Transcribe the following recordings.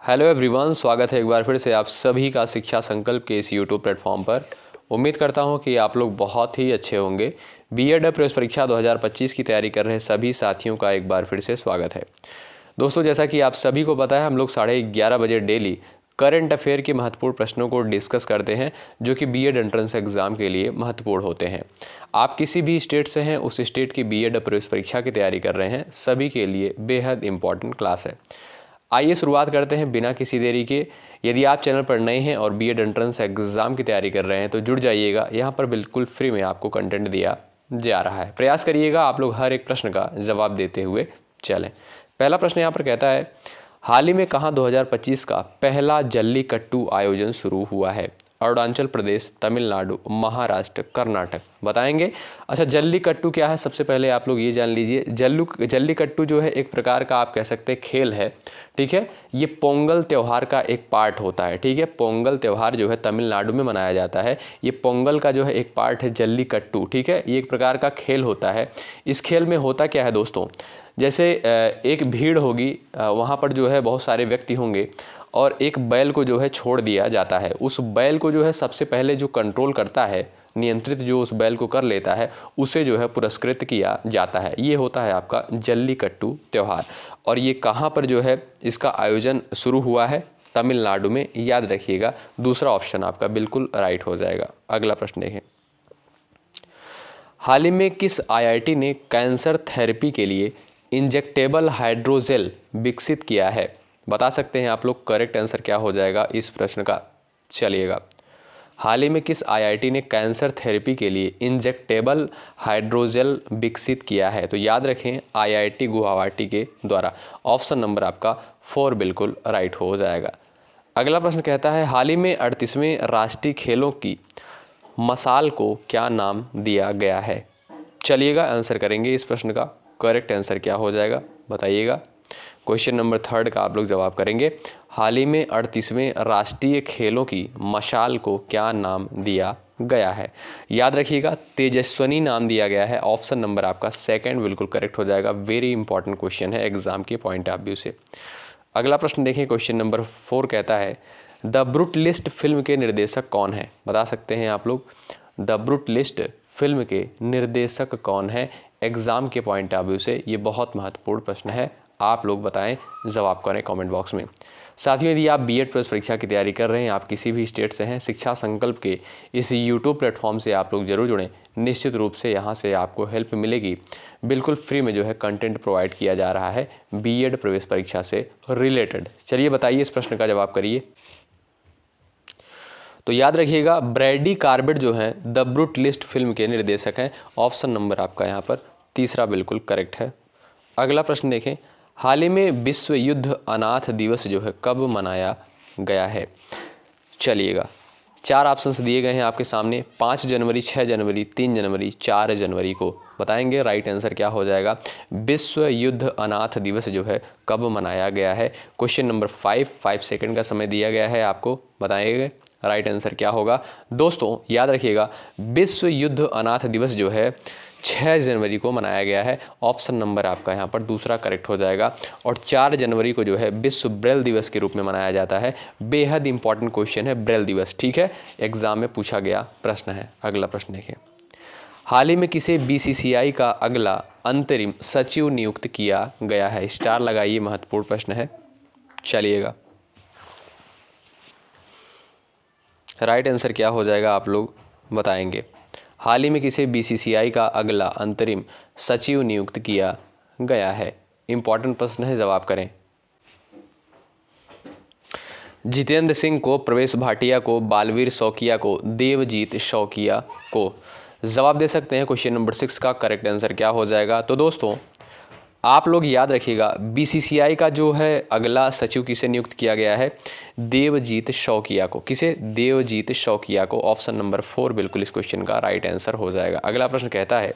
Hello everyone, स्वागत है एक बार फिर से आप सभी का शिक्षा संकल्प के इस यूट्यूब प्लेटफॉर्म पर। उम्मीद करता हूं कि आप लोग बहुत ही अच्छे होंगे। बीएड प्रवेश परीक्षा 2025 की तैयारी कर रहे सभी साथियों का एक बार फिर से स्वागत है। दोस्तों, जैसा कि आप सभी को पता है, हम लोग 11:30 बजे डेली करंट अफेयर के महत्वपूर्ण प्रश्नों को डिस्कस करते हैं जो कि बीएड एंट्रेंस एग्जाम के लिए महत्वपूर्ण होते हैं। आप किसी भी स्टेट से हैं, उस स्टेट की बीएड प्रवेश परीक्षा की तैयारी कर रहे हैं, सभी के लिए बेहद इंपॉर्टेंट क्लास है। आइए शुरुआत करते हैं बिना किसी देरी के। यदि आप चैनल पर नए हैं और बीएड एंट्रेंस एग्ज़ाम की तैयारी कर रहे हैं तो जुड़ जाइएगा। यहाँ पर बिल्कुल फ्री में आपको कंटेंट दिया जा रहा है। प्रयास करिएगा आप लोग हर एक प्रश्न का जवाब देते हुए चलें। पहला प्रश्न यहाँ पर कहता है, हाल ही में कहाँ 2025 का पहला जल्लीकट्टू आयोजन शुरू हुआ है? अरुणाचल प्रदेश, तमिलनाडु, महाराष्ट्र, कर्नाटक। बताएंगे। अच्छा, जल्लीकट्टू क्या है सबसे पहले आप लोग ये जान लीजिए। जल्लीकट्टू जो है एक प्रकार का आप कह सकते हैं खेल है, ठीक है। ये पोंगल त्यौहार का एक पार्ट होता है, ठीक है। पोंगल त्यौहार जो है तमिलनाडु में मनाया जाता है। ये पोंगल का जो है एक पार्ट है जल्लीकट्टू, ठीक है। ये एक प्रकार का खेल होता है। इस खेल में होता क्या है दोस्तों, जैसे एक भीड़ होगी, वहाँ पर जो है बहुत सारे व्यक्ति होंगे और एक बैल को जो है छोड़ दिया जाता है। उस बैल को जो है सबसे पहले जो कंट्रोल करता है, नियंत्रित जो उस बैल को कर लेता है, उसे जो है पुरस्कृत किया जाता है। ये होता है आपका जल्लीकट्टू त्यौहार। और ये कहाँ पर जो है इसका आयोजन शुरू हुआ है? तमिलनाडु में। याद रखिएगा, दूसरा ऑप्शन आपका बिल्कुल राइट हो जाएगा। अगला प्रश्न देखें, हाल ही में किस आईआईटी ने कैंसर थेरेपी के लिए इंजेक्टेबल हाइड्रोजेल विकसित किया है? बता सकते हैं आप लोग करेक्ट आंसर क्या हो जाएगा इस प्रश्न का। चलिएगा, हाल ही में किस आईआईटी ने कैंसर थेरेपी के लिए इंजेक्टेबल हाइड्रोजेल विकसित किया है? तो याद रखें, आईआईटी गुवाहाटी के द्वारा। ऑप्शन नंबर आपका 4 बिल्कुल राइट हो जाएगा। अगला प्रश्न कहता है, हाल ही में 38वें राष्ट्रीय खेलों की मशाल को क्या नाम दिया गया है? चलिएगा, आंसर करेंगे इस प्रश्न का। करेक्ट आंसर क्या हो जाएगा बताइएगा। क्वेश्चन नंबर 3 का आप लोग जवाब करेंगे, हाल ही में 38वें राष्ट्रीय खेलों की मशाल को क्या नाम दिया गया है? याद रखिएगा, तेजस्विनी नाम दिया गया है। ऑप्शन नंबर आपका 2 बिल्कुल करेक्ट हो जाएगा। वेरी इंपॉर्टेंट क्वेश्चन है एग्जाम के पॉइंट ऑफ व्यू से। अगला प्रश्न देखें, क्वेश्चन नंबर 4 कहता है, द ब्रूट लिस्ट फिल्म के निर्देशक कौन है? बता सकते हैं आप लोग, द ब्रूट लिस्ट फिल्म के निर्देशक कौन है? एग्जाम के पॉइंट ऑफ व्यू से ये बहुत महत्वपूर्ण प्रश्न है। आप लोग बताएं, जवाब करें कमेंट बॉक्स में। साथियों, यदि आप बीएड प्रवेश परीक्षा की तैयारी कर रहे हैं, आप किसी भी स्टेट से हैं, शिक्षा संकल्प के इस यूट्यूब प्लेटफॉर्म से आप लोग जरूर जुड़ें। निश्चित रूप से यहाँ से आपको हेल्प मिलेगी। बिल्कुल फ्री में जो है कंटेंट प्रोवाइड किया जा रहा है बीएड प्रवेश परीक्षा से रिलेटेड। चलिए बताइए, इस प्रश्न का जवाब करिए। तो याद रखिएगा, ब्रैडी कार्बेट जो हैं द ब्रूट लिस्ट फिल्म के निर्देशक हैं। ऑप्शन नंबर आपका यहाँ पर 3 बिल्कुल करेक्ट है। अगला प्रश्न देखें, हाल ही में विश्व युद्ध अनाथ दिवस जो है कब मनाया गया है? चलिएगा, 4 ऑप्शंस दिए गए हैं आपके सामने, 5 जनवरी, 6 जनवरी, 3 जनवरी, 4 जनवरी को। बताएंगे राइट आंसर क्या हो जाएगा। विश्व युद्ध अनाथ दिवस जो है कब मनाया गया है? क्वेश्चन नंबर 5 सेकंड का समय दिया गया है आपको, बताएंगे राइट आंसर क्या होगा। दोस्तों याद रखिएगा, विश्व युद्ध अनाथ दिवस जो है 6 जनवरी को मनाया गया है। ऑप्शन नंबर आपका यहाँ पर दूसरा करेक्ट हो जाएगा। और 4 जनवरी को जो है विश्व ब्रेल दिवस के रूप में मनाया जाता है। बेहद इंपॉर्टेंट क्वेश्चन है ब्रेल दिवस, ठीक है, एग्जाम में पूछा गया प्रश्न है। अगला प्रश्न देखें, हाल ही में किसे बीसीसीआई का अगला अंतरिम सचिव नियुक्त किया गया है? स्टार लगाइए, महत्वपूर्ण प्रश्न है। चलिएगा, राइट आंसर क्या हो जाएगा आप लोग बताएंगे। हाल ही में किसे बीसीसीआई का अगला अंतरिम सचिव नियुक्त किया गया है? इंपॉर्टेंट प्रश्न है, जवाब करें। जितेंद्र सिंह को, प्रवेश भाटिया को, बालवीर शौकिया को, देवजीत शौकिया को। जवाब दे सकते हैं। क्वेश्चन नंबर 6 का करेक्ट आंसर क्या हो जाएगा? तो दोस्तों आप लोग याद रखिएगा, बीसीसीआई का जो है अगला सचिव किसे नियुक्त किया गया है? देवजीत शौकिया को। किसे? देवजीत शौकिया को। ऑप्शन नंबर 4 बिल्कुल इस क्वेश्चन का राइट आंसर हो जाएगा। अगला प्रश्न कहता है,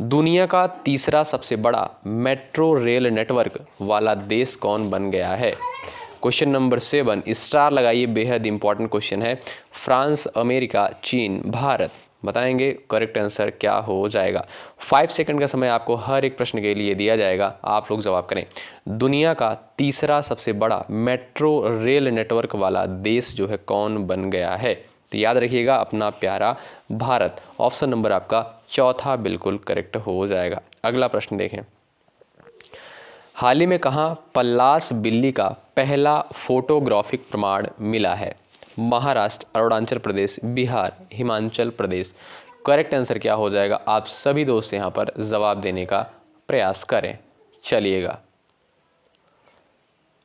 दुनिया का तीसरा सबसे बड़ा मेट्रो रेल नेटवर्क वाला देश कौन बन गया है? क्वेश्चन नंबर 7 स्टार लगाइए, बेहद इंपॉर्टेंट क्वेश्चन है। फ्रांस, अमेरिका, चीन, भारत। बताएंगे करेक्ट आंसर क्या हो जाएगा। 5 सेकंड का समय आपको हर एक प्रश्न के लिए दिया जाएगा, आप लोग जवाब करें। दुनिया का तीसरा सबसे बड़ा मेट्रो रेल नेटवर्क वाला देश जो है कौन बन गया है? तो याद रखिएगा अपना प्यारा भारत। ऑप्शन नंबर आपका चौथा बिल्कुल करेक्ट हो जाएगा। अगला प्रश्न देखें। हाल ही में कहाँ पल्लास बिल्ली का पहला फोटोग्राफिक प्रमाण मिला है? महाराष्ट्र, अरुणाचल प्रदेश, बिहार, हिमाचल प्रदेश। करेक्ट आंसर क्या हो जाएगा? आप सभी दोस्त यहाँ पर जवाब देने का प्रयास करें। चलिएगा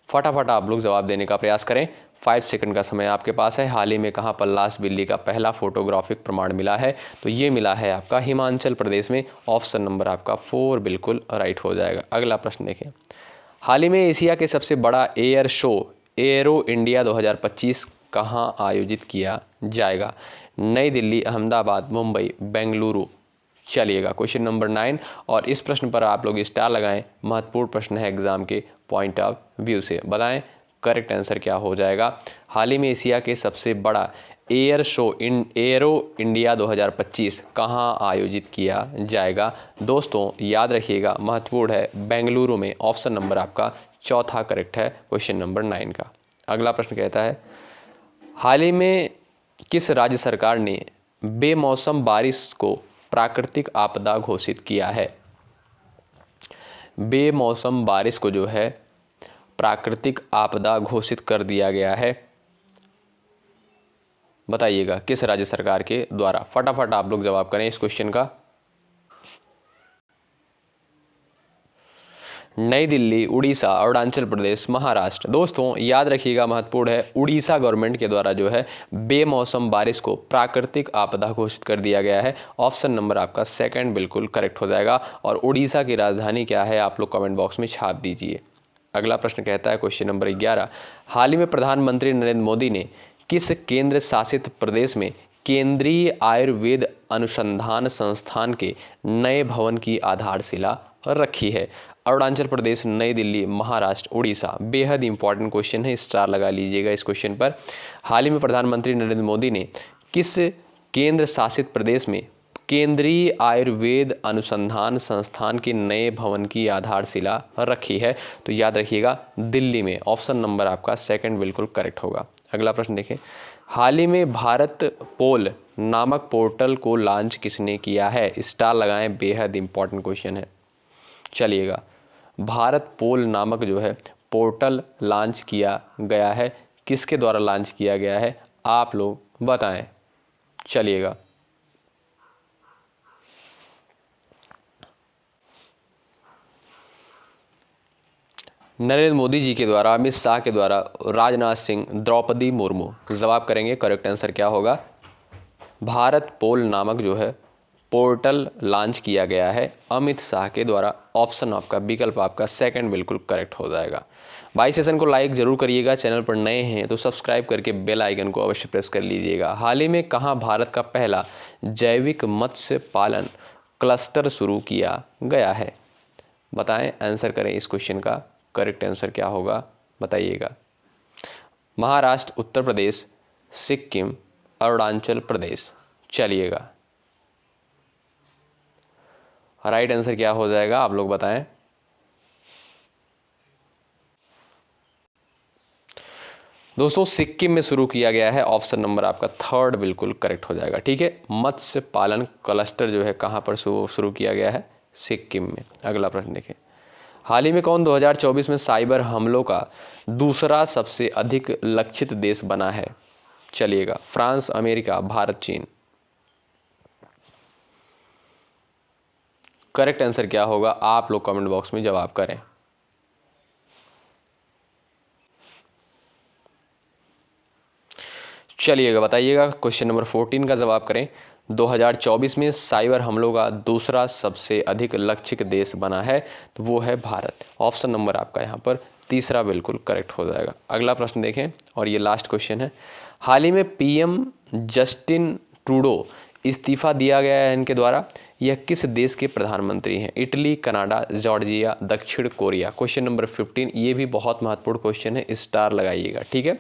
फटाफट आप लोग जवाब देने का प्रयास करें। 5 सेकंड का समय आपके पास है। हाल ही में कहाँ पल्लास बिल्ली का पहला फोटोग्राफिक प्रमाण मिला है? तो ये मिला है आपका हिमाचल प्रदेश में। ऑप्शन नंबर आपका 4 बिल्कुल राइट हो जाएगा। अगला प्रश्न देखें। हाल ही में एशिया के सबसे बड़ा एयर शो एरो इंडिया 2025 कहाँ आयोजित किया जाएगा? नई दिल्ली, अहमदाबाद, मुंबई, बेंगलुरु। चलिएगा क्वेश्चन नंबर 9, और इस प्रश्न पर आप लोग स्टार लगाएं, महत्वपूर्ण प्रश्न है एग्जाम के पॉइंट ऑफ व्यू से। बताएं करेक्ट आंसर क्या हो जाएगा। हाल ही में एशिया के सबसे बड़ा एयर शो एरो इंडिया 2025 कहाँ आयोजित किया जाएगा? दोस्तों याद रखिएगा महत्वपूर्ण है, बेंगलुरु में। ऑप्शन नंबर आपका चौथा करेक्ट है क्वेश्चन नंबर 9 का। अगला प्रश्न कहता है, हाल ही में किस राज्य सरकार ने बेमौसम बारिश को प्राकृतिक आपदा घोषित किया है? बेमौसम बारिश को जो है प्राकृतिक आपदा घोषित कर दिया गया है। बताइएगा किस राज्य सरकार के द्वारा। फटाफट आप लोग जवाब करें इस क्वेश्चन का। नई दिल्ली, उड़ीसा, अरुणाचल प्रदेश, महाराष्ट्र। दोस्तों याद रखिएगा महत्वपूर्ण है, उड़ीसा गवर्नमेंट के द्वारा जो है बेमौसम बारिश को प्राकृतिक आपदा घोषित कर दिया गया है। ऑप्शन नंबर आपका सेकंड बिल्कुल करेक्ट हो जाएगा। और उड़ीसा की राजधानी क्या है आप लोग कमेंट बॉक्स में छाप दीजिए। अगला प्रश्न कहता है क्वेश्चन नंबर 11, हाल ही में प्रधानमंत्री नरेंद्र मोदी ने किस केंद्र शासित प्रदेश में केंद्रीय आयुर्वेद अनुसंधान संस्थान के नए भवन की आधारशिला रखी है? अरुणाचल प्रदेश, नई दिल्ली, महाराष्ट्र, उड़ीसा। बेहद इंपॉर्टेंट क्वेश्चन है, स्टार लगा लीजिएगा इस क्वेश्चन पर। हाल ही में प्रधानमंत्री नरेंद्र मोदी ने किस केंद्र शासित प्रदेश में केंद्रीय आयुर्वेद अनुसंधान संस्थान के नए भवन की आधारशिला रखी है? तो याद रखिएगा दिल्ली में। ऑप्शन नंबर आपका सेकंड बिल्कुल करेक्ट होगा। अगला प्रश्न देखें, हाल ही में भारत पोल नामक पोर्टल को लॉन्च किसने किया है? स्टार लगाएं, बेहद इंपॉर्टेंट क्वेश्चन है। चलिएगा भारत पोल नामक जो है पोर्टल लॉन्च किया गया है, किसके द्वारा लॉन्च किया गया है आप लोग बताएं। चलिएगा नरेंद्र मोदी जी के द्वारा, अमित शाह के द्वारा, राजनाथ सिंह, द्रौपदी मुर्मू। जवाब करेंगे करेक्ट आंसर क्या होगा? भारत पोल नामक जो है पोर्टल लॉन्च किया गया है अमित शाह के द्वारा। ऑप्शन आपका विकल्प आपका सेकंड बिल्कुल करेक्ट हो जाएगा। भाई सेशन को लाइक जरूर करिएगा, चैनल पर नए हैं तो सब्सक्राइब करके बेल आइकन को अवश्य प्रेस कर लीजिएगा। हाल ही में कहाँ भारत का पहला जैविक मत्स्य पालन क्लस्टर शुरू किया गया है? बताएं, आंसर करें इस क्वेश्चन का। करेक्ट आंसर क्या होगा बताइएगा। महाराष्ट्र, उत्तर प्रदेश, सिक्किम, अरुणाचल प्रदेश। चलिएगा राइट आंसर क्या हो जाएगा आप लोग बताएं। दोस्तों सिक्किम में शुरू किया गया है। ऑप्शन नंबर आपका थर्ड बिल्कुल करेक्ट हो जाएगा। ठीक है, मत्स्य पालन क्लस्टर जो है कहाँ पर शुरू किया गया है? सिक्किम में। अगला प्रश्न देखें, हाल ही में कौन 2024 में साइबर हमलों का दूसरा सबसे अधिक लक्षित देश बना है? चलिएगा फ्रांस, अमेरिका, भारत, चीन। करेक्ट आंसर क्या होगा आप लोग कमेंट बॉक्स में जवाब करें। चलिएगा बताइएगा क्वेश्चन नंबर 14 का जवाब करें। 2024 में साइबर हमलों का दूसरा सबसे अधिक लक्षित देश बना है तो वो है भारत। ऑप्शन नंबर आपका यहाँ पर तीसरा बिल्कुल करेक्ट हो जाएगा। अगला प्रश्न देखें और ये लास्ट क्वेश्चन है, हाल ही में पीएम जस्टिन ट्रूडो इस्तीफा दिया गया है इनके द्वारा, यह किस देश के प्रधानमंत्री हैं? इटली, कनाडा, जॉर्जिया, दक्षिण कोरिया। क्वेश्चन नंबर 15 ये भी बहुत महत्वपूर्ण क्वेश्चन है, स्टार लगाइएगा। ठीक है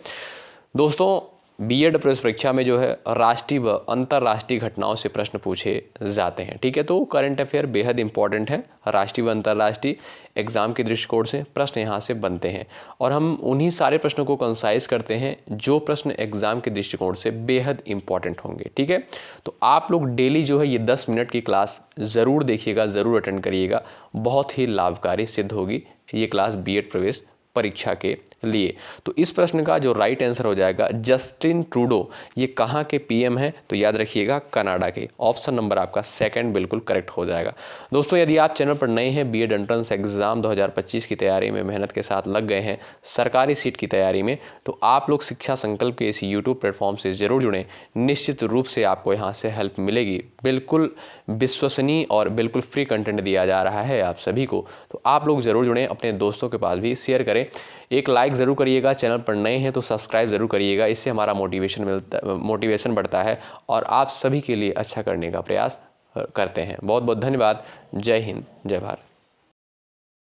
दोस्तों, बीएड प्रवेश परीक्षा में जो है राष्ट्रीय व अंतर्राष्ट्रीय घटनाओं से प्रश्न पूछे जाते हैं। ठीक है, तो करंट अफेयर बेहद इंपॉर्टेंट है। राष्ट्रीय व अंतर्राष्ट्रीय एग्जाम के दृष्टिकोण से प्रश्न यहाँ से बनते हैं और हम उन्हीं सारे प्रश्नों को कंसाइज करते हैं जो प्रश्न एग्जाम के दृष्टिकोण से बेहद इंपॉर्टेंट होंगे। ठीक है, तो आप लोग डेली जो है ये 10 मिनट की क्लास ज़रूर देखिएगा, ज़रूर अटेंड करिएगा, बहुत ही लाभकारी सिद्ध होगी ये क्लास बीएड प्रवेश परीक्षा के लिए। तो इस प्रश्न का जो राइट आंसर हो जाएगा जस्टिन ट्रूडो, ये कहाँ के पीएम हैं? तो याद रखिएगा कनाडा के। ऑप्शन नंबर आपका सेकंड बिल्कुल करेक्ट हो जाएगा। दोस्तों, यदि आप चैनल पर नए हैं, बीएड एंट्रेंस एग्जाम 2025 की तैयारी में मेहनत के साथ लग गए हैं, सरकारी सीट की तैयारी में, तो आप लोग शिक्षा संकल्प के इस यूट्यूब प्लेटफॉर्म से ज़रूर जुड़ें। निश्चित रूप से आपको यहाँ से हेल्प मिलेगी। बिल्कुल विश्वसनीय और बिल्कुल फ्री कंटेंट दिया जा रहा है आप सभी को, तो आप लोग ज़रूर जुड़ें, अपने दोस्तों के पास भी शेयर करें। एक लाइक ज़रूर करिएगा, चैनल पर नए हैं तो सब्सक्राइब ज़रूर करिएगा, इससे हमारा मोटिवेशन बढ़ता है और आप सभी के लिए अच्छा करने का प्रयास करते हैं। बहुत बहुत धन्यवाद। जय हिंद, जय भारत।